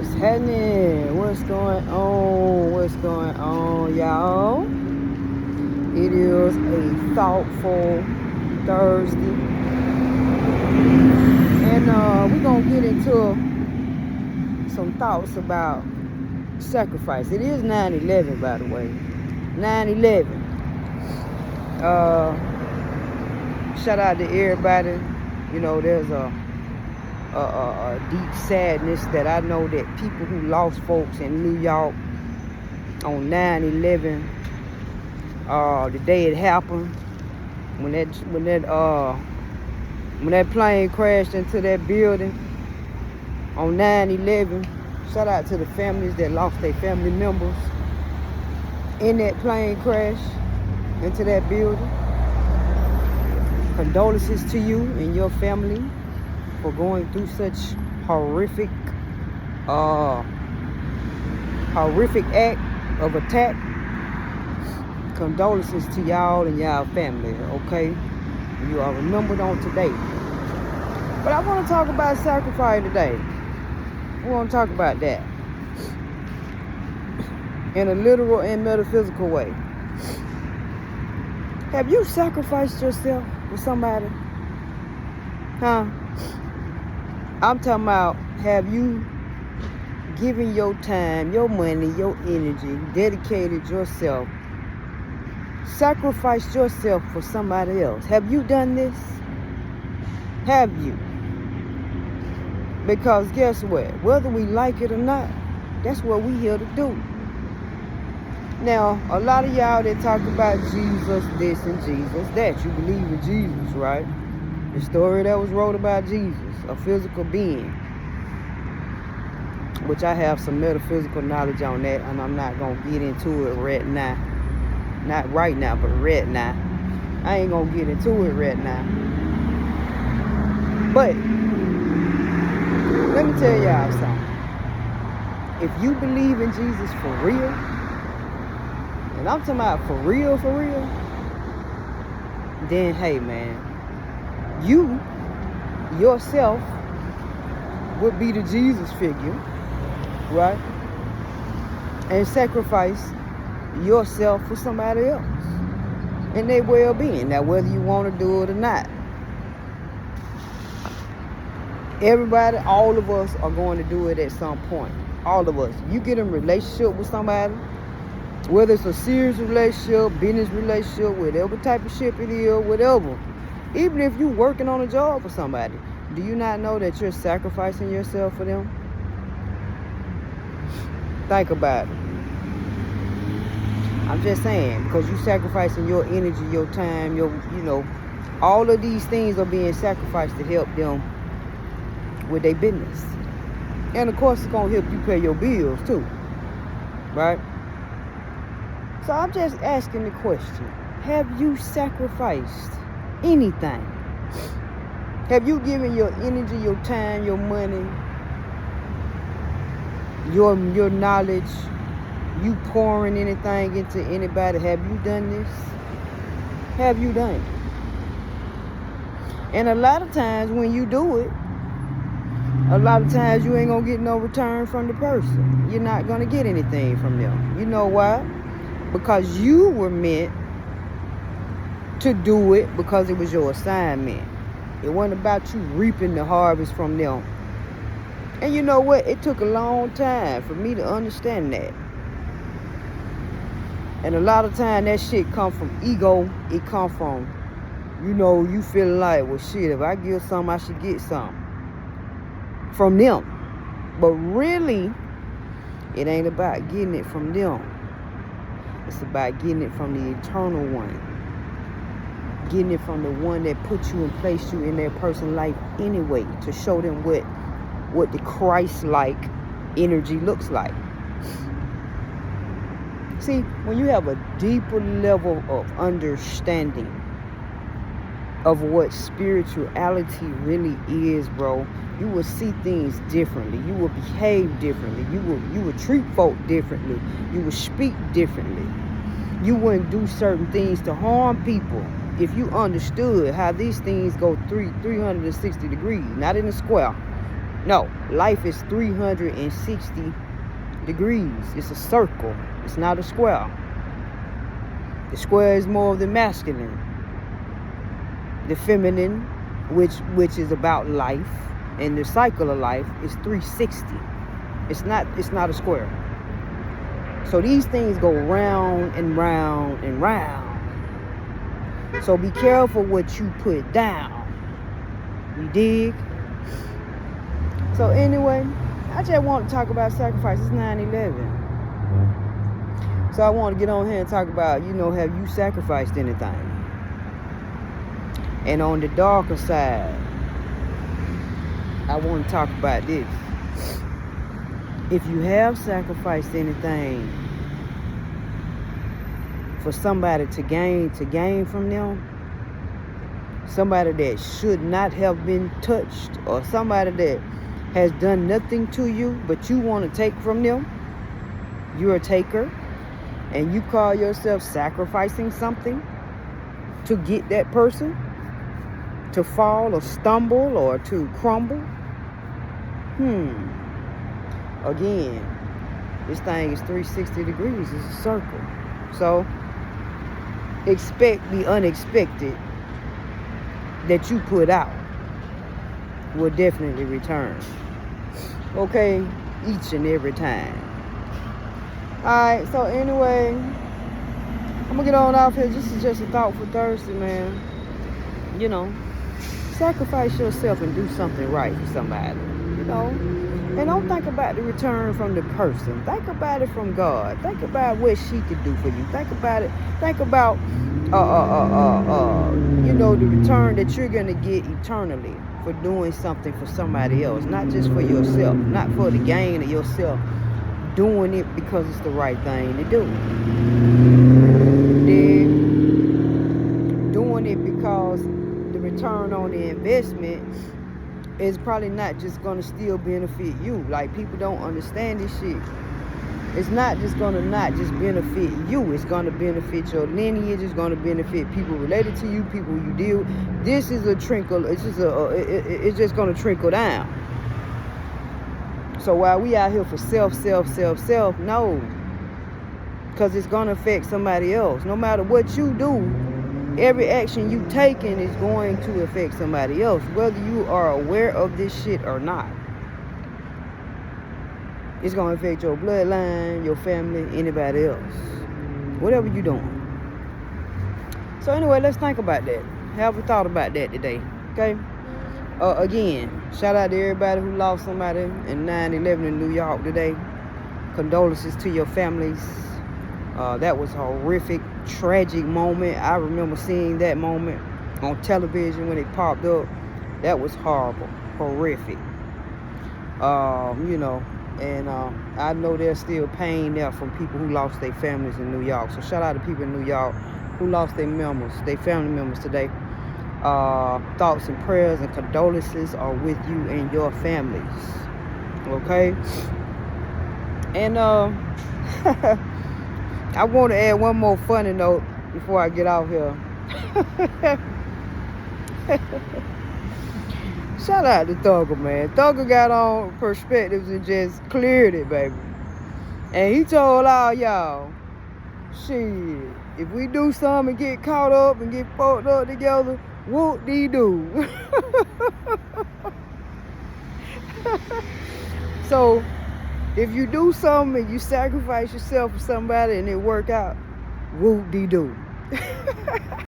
What's happening? What's going on? What's going on, y'all? It is a thoughtful Thursday. And we're going to get into some thoughts about sacrifice. It is 9/11, by the way. 9/11. Shout out to everybody. You know, there's a deep sadness that I know that people who lost folks in New York on 9/11, the day it happened, when that plane crashed into that building on 9/11. Shout out to the families that lost their family members in that plane crash into that building. Condolences to you and your family for going through such horrific act of attack. Condolences to y'all and y'all family, okay? You are remembered on today. But I want to talk about sacrifice today. We want to talk about that in a literal and metaphysical way. Have you sacrificed yourself for somebody? Huh? I'm talking about, have you given your time, your money, your energy, dedicated yourself, sacrificed yourself for somebody else? Have you done this? Have you? Because guess what? Whether we like it or not, that's what we here to do. Now, a lot of y'all that talk about Jesus this and Jesus that, you believe in Jesus, right? The story that was wrote about Jesus, a physical being, which I have some metaphysical knowledge on that, and I'm not going to get into it right now. Not right now, but right now. I ain't going to get into it right now. But let me tell y'all something. If you believe in Jesus for real, and I'm talking about for real, then hey man, you yourself would be the Jesus figure, right? And sacrifice yourself for somebody else and their well-being. Now, whether you want to do it or not, everybody, all of us are going to do it at some point. All of us. You get in a relationship with somebody, whether it's a serious relationship, business relationship, whatever type of ship it is, whatever. Even if you're working on a job for somebody, do you not know that you're sacrificing yourself for them? Think about it. I'm just saying, because you're sacrificing your energy, your time, all of these things are being sacrificed to help them with their business. And of course, it's going to help you pay your bills too, right? So I'm just asking the question, have you sacrificed anything? Have you given your energy, your time, your money, your knowledge, you pouring anything into anybody? Have you done this? Have you done it? And a lot of times when you do it, a lot of times you ain't going to get no return from the person. You're not going to get anything from them. You know why? Because you were meant to do it because it was your assignment. It wasn't about you reaping the harvest from them. And you know what? It took a long time for me to understand that. And a lot of time that shit come from ego. It come from, you feeling like, well, shit, if I give some, I should get some from them. But really, it ain't about getting it from them. It's about getting it from the eternal one. Getting it from the one that put you and placed you in their person's life anyway, to show them what the Christ-like energy looks like. See, when you have a deeper level of understanding of what spirituality really is, bro, you will see things differently. You will behave differently. You will treat folk differently. You will speak differently. You wouldn't do certain things to harm people if you understood how these things go 360 degrees, not in a square. No, life is 360 degrees. It's a circle. It's not a square. The square is more of the masculine. The feminine, which is about life, and the cycle of life is 360. It's not a square. So these things go round and round and round. So be careful what you put down. You dig? So anyway, I just want to talk about sacrifice. It's 9/11. So I want to get on here and talk about, have you sacrificed anything? And on the darker side, I want to talk about this. If you have sacrificed anything for somebody to gain from them, somebody that should not have been touched, or somebody that has done nothing to you, but you want to take from them, you're a taker, and you call yourself sacrificing something to get that person to fall or stumble or to crumble. Again, this thing is 360 degrees. It's a circle. So expect the unexpected that you put out will definitely return. Okay? Each and every time. Alright, so anyway, I'm gonna get on off here. This is just a thought for Thursday, man. Sacrifice yourself and do something right for somebody. And don't think about the return from the person. Think about it from God. Think about what she could do for you. Think about it. Think about the return that you're gonna get eternally for doing something for somebody else, not just for yourself, not for the gain of yourself, doing it because it's the right thing to do. Then doing it because the return on the investment is probably not just gonna still benefit you. Like, people don't understand this shit. It's not just gonna not just benefit you. It's gonna benefit your lineage. It's gonna benefit people related to you, people you deal with. This is a trickle. It's just it's just gonna trickle down. So while we out here for self, no, because it's gonna affect somebody else. No matter what you do, every action you taking is going to affect somebody else, whether you are aware of this shit or not. It's going to affect your bloodline, your family, anybody else. Whatever you're doing. So anyway, let's think about that. Have a thought about that today. Okay? Again, shout out to everybody who lost somebody in 9/11 in New York today. Condolences to your families. That was a horrific, tragic moment. I remember seeing that moment on television when it popped up. That was horrible, horrific. And I know there's still pain there from people who lost their families in New York. So shout out to people in New York who lost their family members today. Thoughts and prayers and condolences are with you and your families. Okay? And I want to add one more funny note before I get out here. Shout out to Thugger, man. Thugger got on perspectives and just cleared it, baby. And he told all y'all, shit, if we do something and get caught up and get fucked up together, whoop-dee-doo. So, if you do something and you sacrifice yourself for somebody and it work out, whoop-dee-doo.